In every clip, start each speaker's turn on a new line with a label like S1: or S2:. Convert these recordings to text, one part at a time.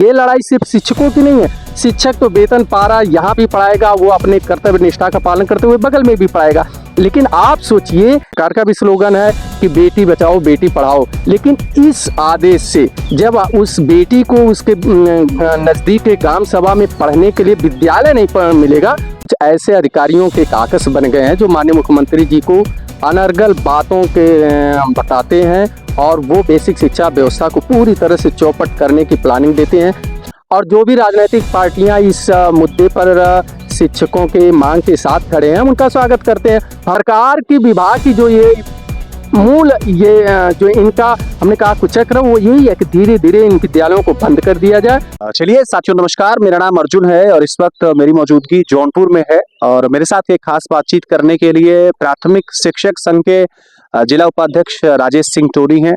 S1: ये लड़ाई सिर्फ शिक्षकों की नहीं है। शिक्षक तो वेतन पा रहा है, यहाँ भी पढ़ाएगा, वो अपने कर्तव्य निष्ठा का पालन करते हुए बगल में भी पढ़ाएगा। लेकिन आप सोचिए, सरकार का भी स्लोगन है कि बेटी बचाओ बेटी पढ़ाओ, लेकिन इस आदेश से जब उस बेटी को उसके नज़दीक के ग्राम सभा में पढ़ने के लिए विद्यालय नहीं मिलेगा, ऐसे अधिकारियों के काकस बन गए हैं जो माननीय मुख्यमंत्री जी को अनर्गल बातों के बताते हैं और वो बेसिक शिक्षा व्यवस्था को पूरी तरह से चौपट करने की प्लानिंग देते हैं। और जो भी राजनीतिक पार्टियां इस मुद्दे पर शिक्षकों के मांग के साथ खड़े हैं, उनका स्वागत करते हैं। सरकार की विभाग की जो ये मूल जो इनका हमने कहा कुचक्र, वो यही है कि धीरे धीरे इन विद्यालयों को बंद कर दिया जाए।
S2: चलिए साथियों, नमस्कार, मेरा नाम अर्जुन है और इस वक्त मेरी मौजूदगी जौनपुर में है और मेरे साथ एक खास बातचीत करने के लिए प्राथमिक शिक्षक संघ के जिला उपाध्यक्ष राजेश सिंह टोनी हैं।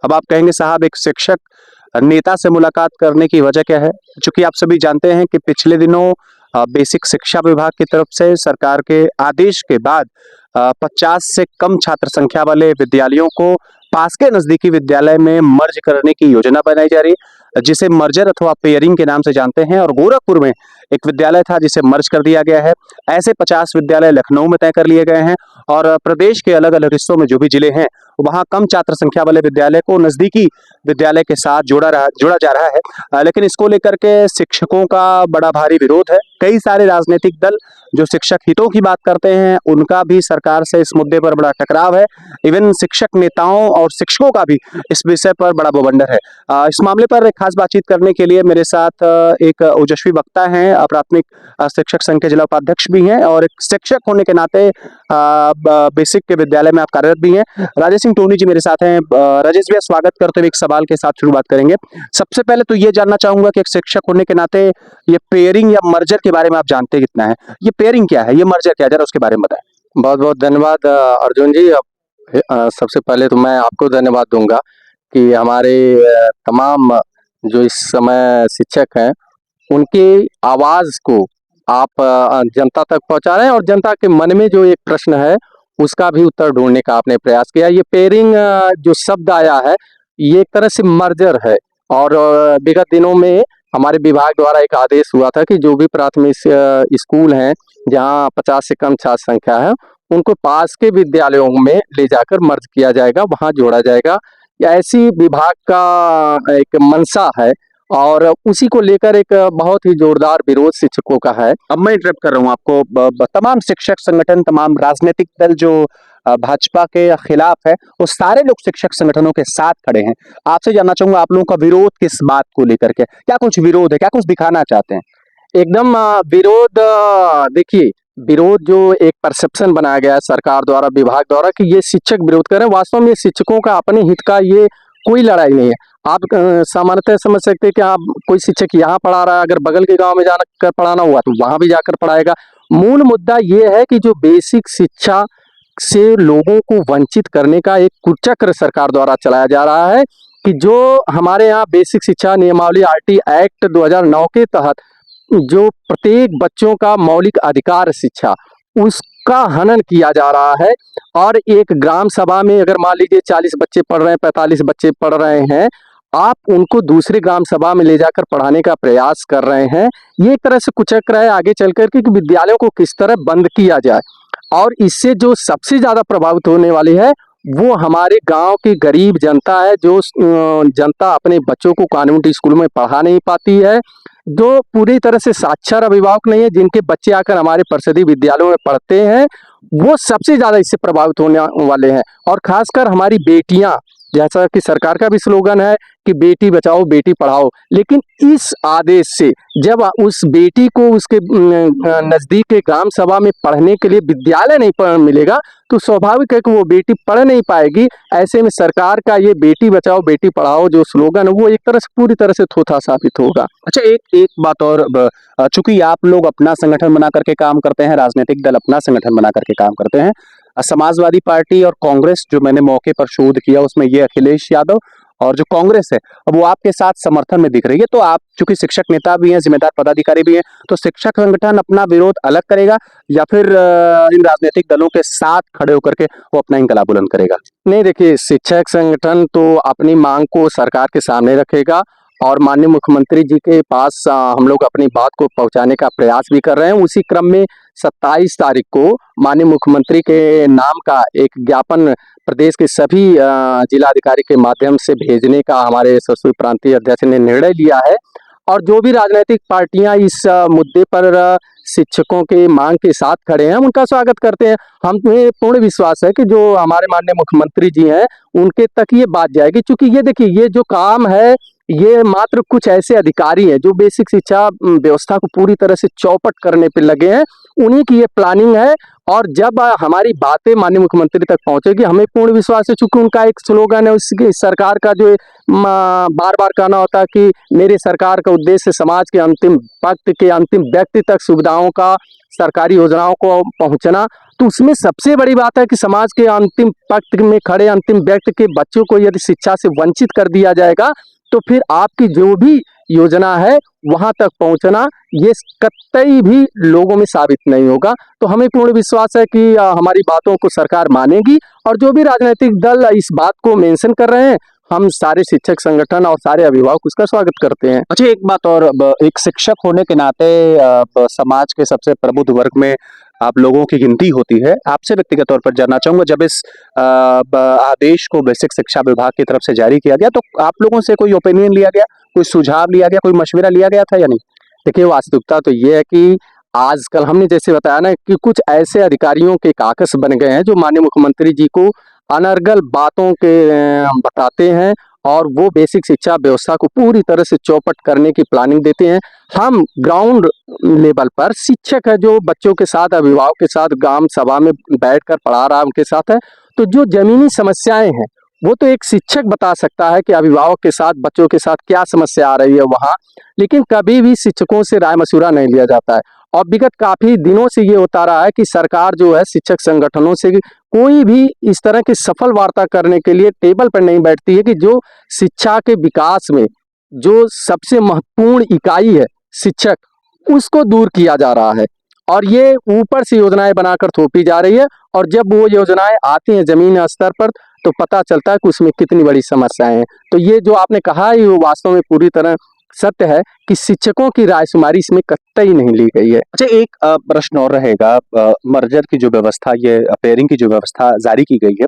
S2: अब आप कहेंगे साहब, एक शिक्षक नेता से मुलाकात करने की वजह क्या है? चूंकि आप सभी जानते हैं कि पिछले दिनों बेसिक शिक्षा विभाग की तरफ से सरकार के आदेश के बाद 50 से कम छात्र संख्या वाले विद्यालयों को पास के नजदीकी विद्यालय में मर्ज करने की योजना बनाई जा रही है, जिसे मर्जर अथवा पेयरिंग के नाम से जानते हैं। और गोरखपुर में एक विद्यालय था जिसे मर्ज कर दिया गया है। ऐसे 50 विद्यालय लखनऊ में तय कर लिए गए हैं और प्रदेश के अलग अलग हिस्सों में जो भी जिले हैं वहाँ कम छात्र संख्या वाले विद्यालय को नजदीकी विद्यालय के साथ जोड़ा जा रहा है। लेकिन इसको लेकर के शिक्षकों का बड़ा भारी विरोध है। कई सारे राजनीतिक दल जो शिक्षक हितों की बात करते हैं, उनका भी सरकार से इस मुद्दे पर बड़ा टकराव है। इवन शिक्षक नेताओं और शिक्षकों का भी इस विषय पर बड़ा बवंडर है। इस मामले पर एक खास बातचीत करने के लिए मेरे साथ एक ओजस्वी वक्ता हैं, प्राथमिक शिक्षक संघ के जिला उपाध्यक्ष भी हैं और एक शिक्षक होने के नाते बेसिक के विद्यालय में आप कार्यरत भी हैं। राजेश सिंह टोनी जी मेरे साथ हैं। राजेश भैया, स्वागत करते हुए एक सवाल के साथ शुरुआत करेंगे। सबसे पहले तो ये जानना चाहूंगा कि एक शिक्षक होने के नाते ये पेयरिंग या मर्जर के बारे में आप जानते कितना है? ये पेयरिंग क्या है, ये मर्जर क्या है, जरा उसके बारे में बताएं।
S1: बहुत बहुत धन्यवाद अर्जुन जी। सबसे पहले तो मैं आपको धन्यवाद दूंगा कि हमारे तमाम जो इस समय शिक्षक हैं, उनकी आवाज़ को आप जनता तक पहुंचा रहे हैं और जनता के मन में जो एक प्रश्न है उसका भी उत्तर ढूंढने का आपने प्रयास किया। ये पेयरिंग जो शब्द आया है, ये एक तरह से मर्जर है और विगत दिनों में हमारे विभाग द्वारा एक आदेश हुआ था कि जो भी प्राथमिक स्कूल हैं जहां 50 से कम छात्र संख्या है, उनको पास के विद्यालयों में ले जाकर मर्ज किया जाएगा, वहां जोड़ा जाएगा। ऐसी विभाग का एक मंशा है और उसी को लेकर एक बहुत ही जोरदार विरोध शिक्षकों का है।
S2: अब मैं इंटरप्ट कर रहा हूँ आपको। तमाम शिक्षक संगठन, तमाम राजनीतिक दल जो भाजपा के खिलाफ है, वो सारे लोग शिक्षक संगठनों के साथ खड़े हैं। आपसे जानना चाहूंगा, आप लोगों का विरोध किस बात को लेकर के? क्या कुछ विरोध है, क्या कुछ दिखाना चाहते हैं?
S1: एकदम विरोध, देखिए, विरोध जो एक परसेप्शन बनाया गया है सरकार द्वारा, विभाग द्वारा, कि ये शिक्षक विरोध कर रहे हैं, वास्तव में ये शिक्षकों का अपने हित का ये कोई लड़ाई नहीं है। आप सामान्यतः समझ सकते हैं कि आप कोई शिक्षक यहाँ पढ़ा रहा है, अगर बगल के गांव में जाकर पढ़ाना हुआ तो वहां भी जाकर पढ़ाएगा। मूल मुद्दा ये है कि जो बेसिक शिक्षा से लोगों को वंचित करने का एक कुचक्र सरकार द्वारा चलाया जा रहा है कि जो हमारे यहाँ बेसिक शिक्षा नियमावली RT एक्ट 2009 के तहत जो प्रत्येक बच्चों का मौलिक अधिकार शिक्षा, उसका हनन किया जा रहा है। और एक ग्राम सभा में अगर मान लीजिए 40 बच्चे पढ़ रहे हैं, 45 बच्चे पढ़ रहे हैं, आप उनको दूसरी ग्राम सभा में ले जाकर पढ़ाने का प्रयास कर रहे हैं। ये एक तरह से कुचक्र है आगे चलकर कि विद्यालयों को किस तरह बंद किया जाए। और इससे जो सबसे ज़्यादा प्रभावित होने वाली है वो हमारे गांव की गरीब जनता है, जो जनता अपने बच्चों को कॉन्वेंट स्कूल में पढ़ा नहीं पाती है, जो पूरी तरह से साक्षर अभिभावक नहीं है, जिनके बच्चे आकर हमारे परिषदीय विद्यालयों में पढ़ते हैं, वो सबसे ज़्यादा इससे प्रभावित होने वाले हैं। और खासकर हमारी बेटियां, जैसा कि सरकार का भी स्लोगन है कि बेटी बचाओ बेटी पढ़ाओ, लेकिन इस आदेश से जब उस बेटी को उसके नज़दीक के ग्राम सभा में पढ़ने के लिए विद्यालय नहीं मिलेगा, तो स्वाभाविक है कि वो बेटी पढ़ नहीं पाएगी। ऐसे में सरकार का ये बेटी बचाओ बेटी पढ़ाओ जो स्लोगन है, वो एक तरह से पूरी तरह से थोथा साबित होगा।
S2: अच्छा, एक बात और, चूंकि आप लोग अपना संगठन बना करके काम करते हैं, राजनीतिक दल अपना संगठन बना करके काम करते हैं, समाजवादी पार्टी और कांग्रेस, जो मैंने मौके पर शोध किया उसमें ये अखिलेश यादव और जो कांग्रेस है, अब वो आपके साथ समर्थन में दिख रही है। तो आप चूंकि शिक्षक नेता भी हैं, जिम्मेदार पदाधिकारी भी हैं, तो शिक्षक संगठन अपना विरोध अलग करेगा या फिर इन राजनीतिक दलों के साथ खड़े होकर के वो अपना इनकलाब बुलंद करेगा?
S1: नहीं, देखिए, शिक्षक संगठन तो अपनी मांग को सरकार के सामने रखेगा और माननीय मुख्यमंत्री जी के पास हम लोग अपनी बात को पहुंचाने का प्रयास भी कर रहे हैं। उसी क्रम में 27 तारीख को माननीय मुख्यमंत्री के नाम का एक ज्ञापन प्रदेश के सभी जिलाधिकारी के माध्यम से भेजने का हमारे यशस्वी प्रांतीय अध्यक्ष ने निर्णय लिया है। और जो भी राजनीतिक पार्टियां इस मुद्दे पर शिक्षकों के मांग के साथ खड़े हैं, उनका स्वागत करते हैं। हमें पूर्ण विश्वास है कि जो हमारे माननीय मुख्यमंत्री जी हैं, उनके तक ये बात जाएगी। क्योंकि ये देखिए, ये जो काम है, ये मात्र कुछ ऐसे अधिकारी हैं जो बेसिक शिक्षा व्यवस्था को पूरी तरह से चौपट करने पे लगे हैं। उन्हीं की ये प्लानिंग है। और जब हमारी बातें माननीय मुख्यमंत्री तक पहुंचेगी, हमें पूर्ण विश्वास है, चूंकि उनका एक स्लोगन है, उसकी सरकार का जो बार बार कहना होता है कि मेरी सरकार का उद्देश्य समाज के अंतिम वक्त के अंतिम व्यक्ति तक सुविधाओं का, सरकारी योजनाओं को पहुंचना। तो उसमें सबसे बड़ी बात है कि समाज के अंतिम पंक्ति में खड़े अंतिम व्यक्ति के बच्चों को यदि शिक्षा से वंचित कर दिया जाएगा, तो फिर आपकी जो भी योजना है वहां तक पहुंचना ये कतई भी लोगों में साबित नहीं होगा। तो हमें पूर्ण विश्वास है कि हमारी बातों को सरकार मानेगी। और जो भी राजनीतिक दल इस बात को मेंशन कर रहे हैं, हम सारे शिक्षक संगठन और सारे अभिभावक उसका स्वागत करते हैं।
S2: अच्छा, एक बात और, एक शिक्षक होने के नाते समाज के सबसे प्रबुद्ध वर्ग में आप लोगों की गिनती होती है। आपसे व्यक्तिगत तौर पर जानना चाहूंगा, जब इस आदेश को बेसिक शिक्षा विभाग की तरफ से जारी किया गया, तो आप लोगों से कोई ओपिनियन लिया गया, कोई सुझाव लिया गया, कोई मशविरा लिया गया था या नहीं?
S1: देखिए, वास्तविकता तो ये है कि आजकल हमने जैसे बताया ना कि कुछ ऐसे अधिकारियों के काकस बन गए हैं जो माननीय मुख्यमंत्री जी को अनर्गल बातों के बताते हैं और वो बेसिक शिक्षा व्यवस्था को पूरी तरह से चौपट करने की प्लानिंग देते हैं। हम ग्राउंड लेवल पर शिक्षक है जो बच्चों के साथ, अभिभावक के साथ ग्राम सभा में बैठकर पढ़ा रहा है, उनके साथ है। तो जो जमीनी समस्याएं हैं वो तो एक शिक्षक बता सकता है कि अभिभावक के साथ, बच्चों के साथ क्या समस्या आ रही है वहाँ। लेकिन कभी भी शिक्षकों से राय मशुरा नहीं लिया जाता है। और विगत काफी दिनों से ये होता रहा है कि सरकार जो है शिक्षक संगठनों से कोई भी इस तरह की सफल वार्ता करने के लिए टेबल पर नहीं बैठती है कि जो शिक्षा के विकास में जो सबसे महत्वपूर्ण इकाई है शिक्षक, उसको दूर किया जा रहा है। और ये ऊपर से योजनाएं बनाकर थोपी जा रही है। और जब वो योजनाएं आती हैं जमीन स्तर पर, तो पता चलता है कि उसमें कितनी बड़ी समस्याएं हैं। तो ये जो आपने कहा है, वो वास्तव में पूरी तरह सत्य है कि शिक्षकों की रायशुमारी इसमें कतई नहीं ली गई है।
S2: अच्छा, एक प्रश्न और रहेगा। मर्जर की जो व्यवस्था, ये पेयरिंग की जो व्यवस्था जारी की गई है,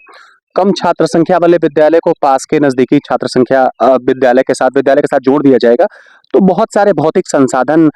S2: कम छात्र संख्या वाले विद्यालय को पास के नजदीकी छात्र संख्या विद्यालय के साथ जोड़ दिया जाएगा, तो बहुत सारे भौतिक संसाधन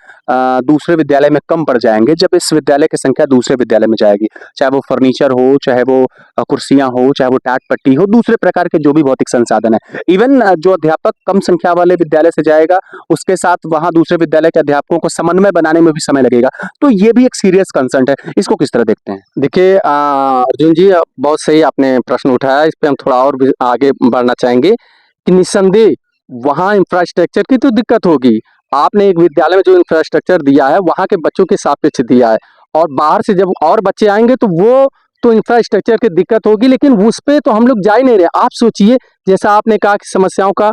S2: दूसरे विद्यालय में कम पड़ जाएंगे जब इस विद्यालय की संख्या दूसरे विद्यालय में जाएगी। चाहे वो फर्नीचर हो, चाहे वो कुर्सियां हो, चाहे वो टाट पट्टी हो, दूसरे प्रकार के जो भी भौतिक संसाधन है। इवन जो अध्यापक कम संख्या वाले विद्यालय से जाएगा, उसके साथ वहां दूसरे विद्यालय के अध्यापकों को समन्वय बनाने में भी समय लगेगा। तो ये भी एक सीरियस कंसर्न है, इसको किस तरह देखते हैं?
S1: देखिए अर्जुन जी, बहुत सही आपने प्रश्न उठाया। इस पे हम थोड़ा और भी आगे बढ़ना चाहेंगे कि निस्संदेह वहाँ इंफ्रास्ट्रक्चर की तो दिक्कत होगी। आपने एक विद्यालय में जो इंफ्रास्ट्रक्चर दिया है वहाँ के बच्चों के सापेक्ष दिया है, और बाहर से जब और बच्चे आएंगे तो वो तो इंफ्रास्ट्रक्चर की दिक्कत होगी, लेकिन उस पे तो हम लोग जा ही नहीं रहे। आप सोचिए, जैसा आपने कहा कि समस्याओं का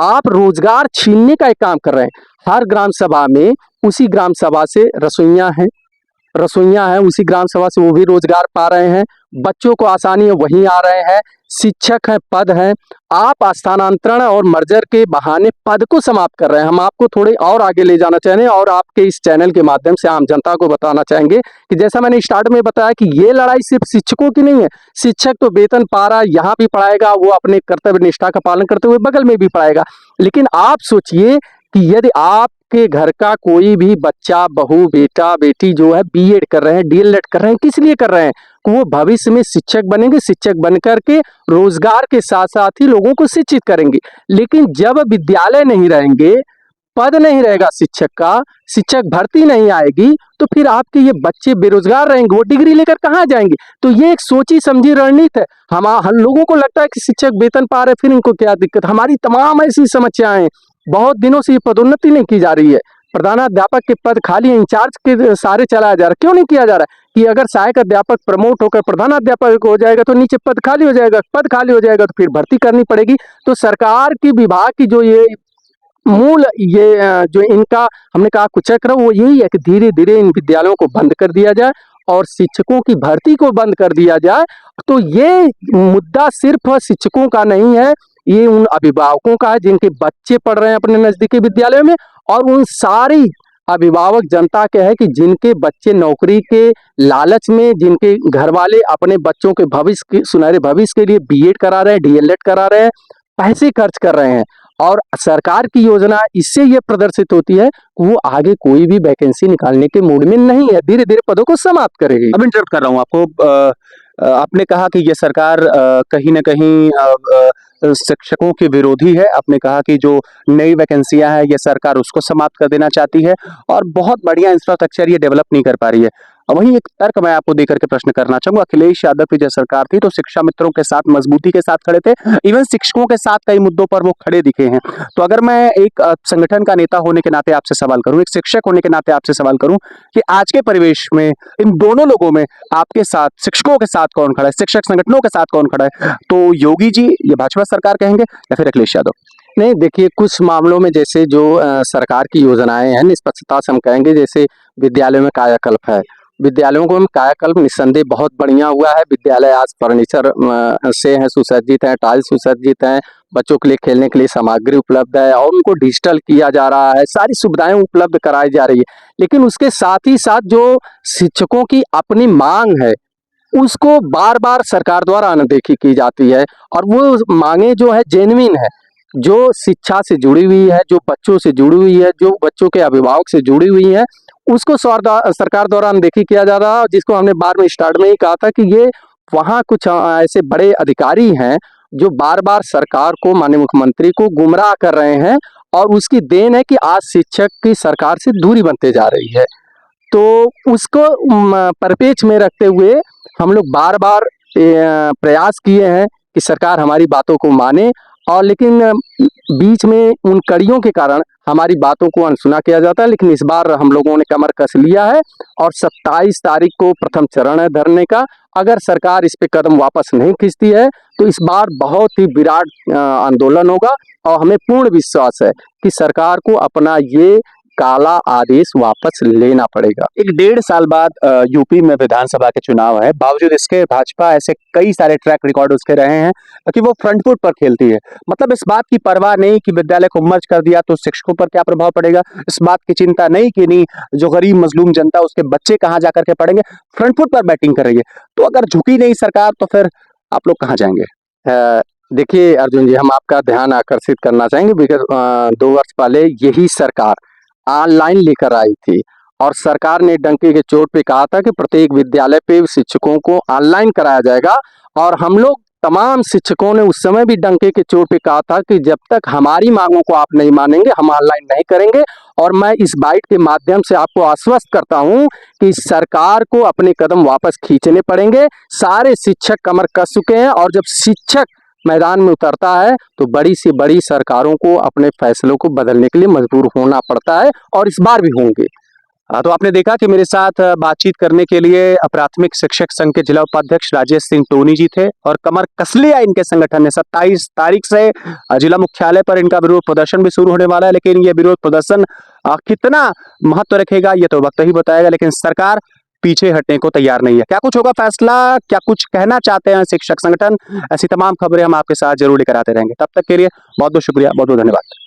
S1: आप रोजगार छीनने का एक काम कर रहे हैं। हर ग्राम सभा में उसी ग्राम सभा से रसोइयां हैं, उसी ग्राम सभा से वो भी रोजगार पा रहे हैं, बच्चों को आसानी है वहीं आ रहे हैं, शिक्षक हैं, पद हैं। आप स्थानांतरण और मर्जर के बहाने पद को समाप्त कर रहे हैं। हम आपको थोड़े और आगे ले जाना चाहेंगे और आपके इस चैनल के माध्यम से आम जनता को बताना चाहेंगे कि जैसा मैंने स्टार्ट में बताया कि ये लड़ाई सिर्फ शिक्षकों की नहीं है। शिक्षक तो वेतन पा रहा है, यहाँ भी पढ़ाएगा, वो अपने कर्तव्य निष्ठा का पालन करते हुए बगल में भी पढ़ाएगा। लेकिन आप सोचिए कि यदि आपके घर का कोई भी बच्चा, बहू, बेटा, बेटी जो है बीएड कर रहे हैं, डीएलएड कर रहे हैं, किस लिए कर रहे हैं? वो भविष्य में शिक्षक बनेंगे, शिक्षक बनकर के रोजगार के साथ साथ ही लोगों को शिक्षित करेंगे। लेकिन जब विद्यालय नहीं रहेंगे, पद नहीं रहेगा शिक्षक का, शिक्षक भर्ती नहीं आएगी, तो फिर आपके ये बच्चे बेरोजगार रहेंगे, वो डिग्री लेकर कहाँ जाएंगे? तो ये एक सोची समझी रणनीति है। हम लोगों को लगता है कि शिक्षक वेतन पा रहे, फिर इनको क्या दिक्कत? हमारी तमाम ऐसी समस्याएं, बहुत दिनों से ये पदोन्नति नहीं की जा रही है। प्रधानाध्यापक के पद खाली है, इंचार्ज के सारे चलाया जा रहा है। क्यों नहीं किया जा रहा है कि अगर सहायक अध्यापक प्रमोट होकर प्रधानाध्यापक हो जाएगा तो नीचे पद खाली हो जाएगा, पद खाली हो जाएगा तो फिर भर्ती करनी पड़ेगी। तो सरकार की विभाग की जो ये मूल ये जो इनका हमने कहा कुचक्र, वो यही है कि धीरे धीरे इन विद्यालयों को बंद कर दिया जाए और शिक्षकों की भर्ती को बंद कर दिया जाए। तो ये मुद्दा सिर्फ शिक्षकों का नहीं है, ये उन अभिभावकों का है जिनके बच्चे पढ़ रहे हैं अपने नजदीकी विद्यालयों में, और उन सारी अभिभावक जनता के है कि जिनके बच्चे नौकरी के लालच में, जिनके घर वाले अपने बच्चों के भविष्य के सुनहरे भविष्य के लिए बीएड करा रहे हैं, डीएलएड करा रहे हैं, पैसे खर्च कर रहे हैं, और सरकार की योजना इससे ये प्रदर्शित होती है कि वो आगे कोई भी वैकेंसी निकालने के मूड में नहीं है, धीरे धीरे पदों को समाप्त करेगी।
S2: अब इंटरप्ट कर रहा हूँ आपको। आपने कहा कि ये सरकार कहीं ना कहीं शिक्षकों के विरोधी है। आपने कहा कि जो नई वैकेंसियां हैं ये सरकार उसको समाप्त कर देना चाहती है और बहुत बढ़िया इंफ्रास्ट्रक्चर ये डेवलप नहीं कर पा रही है। वहीं एक तर्क मैं आपको देकर के प्रश्न करना चाहूंगा। अखिलेश यादव की जब सरकार थी तो शिक्षा मित्रों के साथ मजबूती के साथ खड़े थे, इवन शिक्षकों के साथ कई मुद्दों पर वो खड़े दिखे हैं। तो अगर मैं एक संगठन का नेता होने के नाते आपसे सवाल करूं, एक शिक्षक होने के नाते आपसे सवाल करूं कि आज के परिवेश में इन दोनों लोगों में आपके साथ, शिक्षकों के साथ कौन खड़ा है, शिक्षक संगठनों के साथ कौन खड़ा है? तो योगी जी ये भाजपा सरकार कहेंगे या फिर अखिलेश यादव?
S1: नहीं, देखिए, कुछ मामलों में जैसे जो सरकार की योजनाएं हैं, निष्पक्षता से हम कहेंगे, जैसे विद्यालयों में कायाकल्प है, विद्यालयों को कायाकल्प निस्संदेह बहुत बढ़िया हुआ है। विद्यालय आज फर्नीचर से हैं, सुसज्जित हैं, टाइल्स सुसज्जित हैं, बच्चों के लिए खेलने के लिए सामग्री उपलब्ध है और उनको डिजिटल किया जा रहा है, सारी सुविधाएं उपलब्ध कराई जा रही है। लेकिन उसके साथ ही साथ जो शिक्षकों की अपनी मांग है, उसको बार बार सरकार द्वारा अनदेखी की जाती है, और वो मांगे जो है जेन्युइन है, जो शिक्षा से जुड़ी हुई है, जो बच्चों से जुड़ी हुई है, जो बच्चों के अभिभावक से जुड़ी हुई है, उसको सरकार द्वारा अनदेखी किया जा रहा है। जिसको हमने बार में स्टार्ट में ही कहा था कि ये वहाँ कुछ ऐसे बड़े अधिकारी हैं जो बार बार सरकार को, माननीय मुख्यमंत्री को गुमराह कर रहे हैं, और उसकी देन है कि आज शिक्षक की सरकार से दूरी बनते जा रही है। तो उसको परिपेक्ष में रखते हुए हम लोग बार बार प्रयास किए हैं कि सरकार हमारी बातों को माने, और लेकिन बीच में उन कड़ियों के कारण हमारी बातों को अनसुना किया जाता है। लेकिन इस बार हम लोगों ने कमर कस लिया है, और 27 तारीख को प्रथम चरण है धरने का। अगर सरकार इस पे कदम वापस नहीं खींचती है तो इस बार बहुत ही विराट आंदोलन होगा, और हमें पूर्ण विश्वास है कि सरकार को अपना ये काला आदेश वापस लेना पड़ेगा।
S2: एक 1.5 साल बाद यूपी में विधानसभा के चुनाव है, बावजूद इसके भाजपा ऐसे कई सारे ट्रैक रिकॉर्ड उसके रहे हैं कि वो फ्रंट फुट पर खेलती है। मतलब इस बात की परवाह नहीं कि विद्यालय को मर्ज कर दिया तो शिक्षकों पर क्या प्रभाव पड़ेगा, इस बात की चिंता नहीं कि नहीं जो गरीब मजलूम जनता उसके बच्चे कहाँ जाकर के पढ़ेंगे, फ्रंट फुट पर बैटिंग कर रही है। तो अगर झुकी नहीं सरकार तो फिर आप लोग कहाँ जाएंगे?
S1: देखिए अर्जुन जी, हम आपका ध्यान आकर्षित करना चाहेंगे, बिकॉज 2 वर्ष पहले यही सरकार ऑनलाइन लेकर आई थी, और सरकार ने डंके के चोट पे कहा था कि प्रत्येक विद्यालय पे शिक्षकों को ऑनलाइन कराया जाएगा। और हम लोग तमाम शिक्षकों ने उस समय भी डंके के चोट पे कहा था कि जब तक हमारी मांगों को आप नहीं मानेंगे, हम ऑनलाइन नहीं करेंगे। और मैं इस बाइट के माध्यम से आपको आश्वस्त करता हूं कि सरकार को अपने कदम वापस खींचने पड़ेंगे। सारे शिक्षक कमर कस चुके हैं, और जब शिक्षक मैदान में उतरता है तो बड़ी से बड़ी सरकारों को अपने फैसलों को बदलने के लिए मजबूर होना पड़ता है, और इस बार भी होंगे।
S2: तो आपने देखा कि मेरे साथ बातचीत करने के लिए प्राथमिक शिक्षक संघ के जिला उपाध्यक्ष राजेश सिंह टोनी जी थे, और कमर कस लिया इनके संगठन ने। 27 तारीख से जिला मुख्यालय पर इनका विरोध प्रदर्शन भी शुरू होने वाला है, लेकिन ये विरोध प्रदर्शन कितना महत्व रखेगा ये तो वक्त ही बताएगा। लेकिन सरकार पीछे हटने को तैयार नहीं है। क्या कुछ होगा फैसला, क्या कुछ कहना चाहते हैं शिक्षक संगठन, ऐसी तमाम खबरें हम आपके साथ जरूर लेकर आते रहेंगे। तब तक के लिए बहुत बहुत शुक्रिया, बहुत बहुत धन्यवाद।